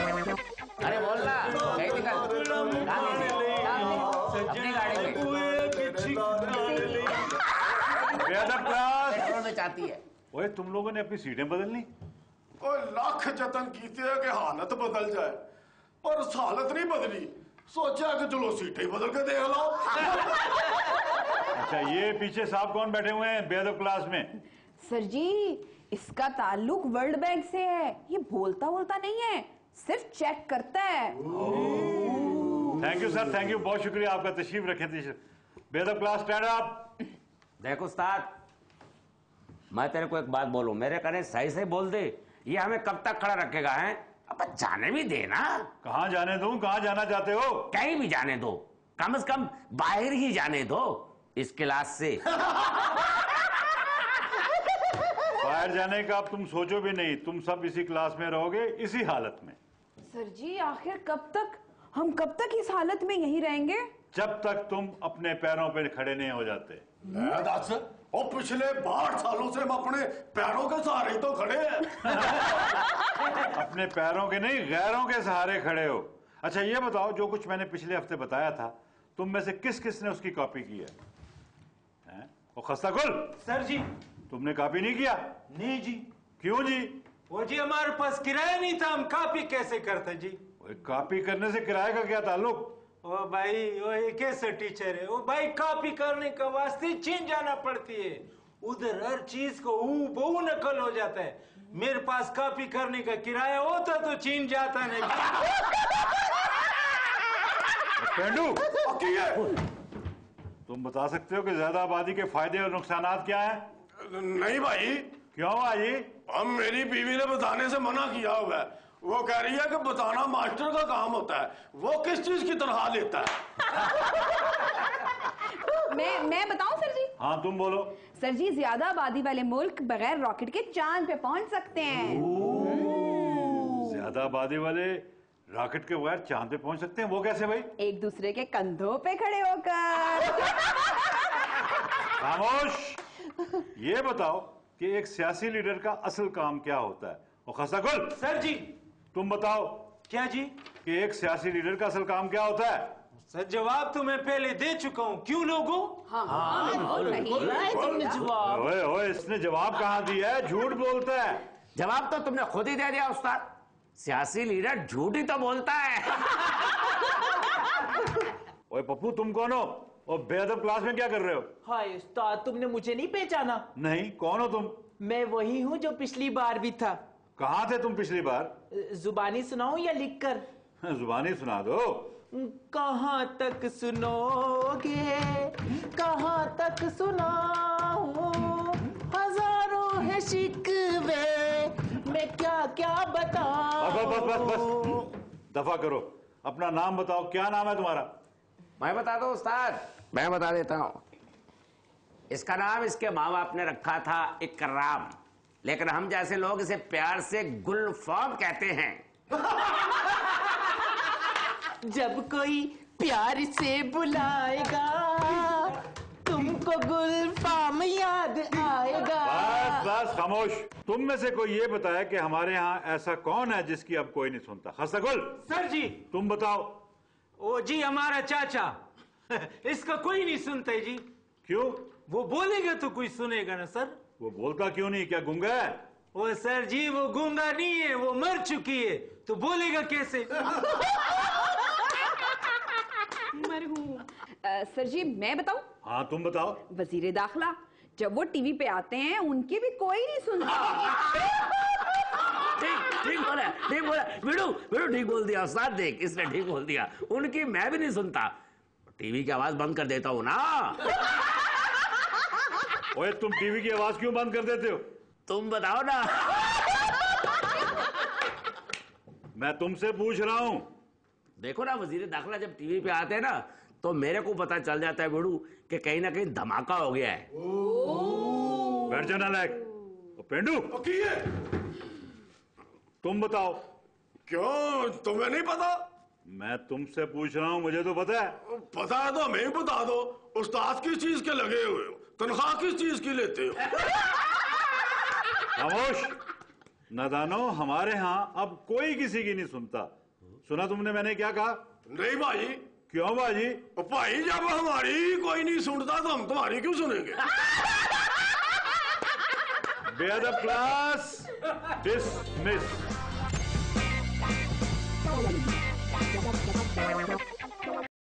अरे बोल ना, कहीं निकल। अपनी गाड़ी में चाहती है। ओए तुम लोगों ने अपनी सीटें बदलनी? कोई लाख जतन कीते है कि हालत बदल जाए, पर हालत नहीं बदली। सोचा कि चलो सीटें ही बदल के देख लो। अच्छा, ये पीछे साहब कौन बैठे हुए हैं बेअदब क्लास में? सर जी, इसका ताल्लुक वर्ल्ड बैंक से है। ये बोलता नहीं है, सिर्फ चेक करता है। Thank you sir, thank you, बहुत शुक्रिया आपका। तशरीफ रखें। बेअदब क्लास स्टैंड अप। देख उस्ताद, मैं तेरे को एक बात बोलूं, मेरे कहने सही से बोल दे। ये हमें कब तक खड़ा रखेगा है? अब जाने भी देना। कहाँ जाने दूं? कहाँ जाना चाहते हो? कहीं भी जाने दो, कम से कम बाहर ही जाने दो इस क्लास से। बाहर जाने का अब तुम सोचो भी नहीं। तुम सब इसी क्लास में रहोगे, इसी हालत में। सर जी, आखिर हम कब तक इस हालत में यहीं रहेंगे? जब तक तुम अपने पैरों पर खड़े नहीं हो जाते। और पिछले 62 सालों से हम अपने पैरों के सहारे ही तो खड़े हैं। अपने पैरों के नहीं, गैरों के सहारे खड़े हो। अच्छा ये बताओ, जो कुछ मैंने पिछले हफ्ते बताया था, तुम में से किस किस ने उसकी कॉपी की है? वो खस्ताकुल सर जी। तुमने कॉपी नहीं किया? नहीं जी। क्यों जी? वो जी हमारे पास किराया नहीं था, हम कॉपी कैसे करते जी? कॉपी करने से किराए का क्या ताल्लुक? ओ भाई, वो एक कैसे टीचर है वो भाई, कॉपी करने का वास्ते चीन जाना पड़ती है। उधर हर चीज को बहु नकल हो जाता है। मेरे पास कॉपी करने का किराया होता तो चीन जाता नहीं। पेंडू, तुम बता सकते हो कि ज्यादा आबादी के फायदे और नुकसानात क्या हैं? नहीं भाई। क्यों भाई? हम मेरी बीवी ने बताने से मना किया हुआ है। वो कह रही है कि बताना मास्टर का काम होता है, वो किस चीज की तनख्वाह लेता है। मैं बताऊं सर जी? हाँ तुम बोलो। सर जी, ज्यादा आबादी वाले मुल्क बगैर रॉकेट के चांद पे पहुंच सकते हैं। ज्यादा आबादी वाले रॉकेट के बगैर चांद पे पहुंच सकते हैं? वो कैसे भाई? एक दूसरे के कंधों पे खड़े होकर। खामोश। ये बताओ कि एक सियासी लीडर का असल काम क्या होता है? और खस्ताकुल सर जी। तुम बताओ। क्या जी? कि एक सियासी लीडर का असल काम क्या होता है? सर जवाब तो मैं पहले दे चुका हूँ। क्यों लोगों? जवाब। ओए ओए, इसने जवाब कहाँ दिया है? झूठ बोलता है। जवाब तो तुमने खुद ही दे दिया उस्ताद। सियासी लीडर झूठ ही तो बोलता है। ओए पप्पू, तुम कौन हो और बेअदब क्लास में क्या कर रहे हो? हाय उस्ताद, तुमने मुझे नहीं पहचाना? नहीं, कौन हो तुम? मैं वही हूँ जो पिछली बार भी था। कहाँ थे तुम पिछली बार? जुबानी सुनाऊं या लिखकर? जुबानी सुना दो। कहाँ तक सुनोगे, कहाँ तक सुनाऊं, हजारों है शिकवे, मैं क्या क्या बताऊं। बस दफा करो। अपना नाम बताओ, क्या नाम है तुम्हारा? मैं बता दो उस्ताद, मैं बता देता हूँ। इसका नाम इसके माँ बाप ने रखा था इकराम, लेकिन हम जैसे लोग इसे प्यार से गुलफाम कहते हैं। जब कोई प्यार से बुलाएगा तुमको गुलफाम याद आएगा। बस खामोश। तुम में से कोई ये बताया कि हमारे यहाँ ऐसा कौन है जिसकी अब कोई नहीं सुनता? खस्ताकुल सर जी। तुम बताओ। ओ जी, हमारा चाचा। इसका कोई नहीं सुनता जी। क्यों? वो बोलेगा तो कोई सुनेगा ना सर। वो बोलता क्यों नहीं? क्या गूंगा है? वो सर जी, वो गूंगा नहीं है, वो मर चुकी है, तो बोलेगा कैसे? मरहूम। सर जी, मैं बताऊं? हाँ तुम बताओ। वजीर दाखिला जब वो टीवी पे आते हैं उनकी भी कोई नहीं सुनता। ठीक बोला, ठीक बोला। बिड़ू ठीक बोल दिया उस्ताद। देख, इसने ठीक बोल दिया। उनकी मैं भी नहीं सुनता। टीवी की आवाज बंद कर देता हूँ ना। ओए, तुम टीवी की आवाज क्यों बंद कर देते हो? तुम बताओ ना। मैं तुमसे पूछ रहा हूँ। देखो ना, वजीर दाखिला जब टीवी पे आते हैं ना, तो मेरे को पता चल जाता है बिड़ू कि कहीं ना कहीं धमाका हो गया है। बैठ जाना लायक। पेंडू तुम बताओ। क्यों, तुम्हें नहीं पता? मैं तुमसे पूछ रहा हूँ, मुझे तो पता है। पता है तो हमें भी बता दो। उस्ताद किस चीज के लगे हुए हो? तनख्वाह किस चीज की लेते हो? खामोश। नादानो, हमारे यहाँ अब कोई किसी की नहीं सुनता। सुना तुमने मैंने क्या कहा? नहीं भाई। क्यों बाजी? भाई जब हमारी कोई नहीं सुनता तो हम तुम्हारी क्यों सुनेंगे? बेअदब क्लास डिसमिस।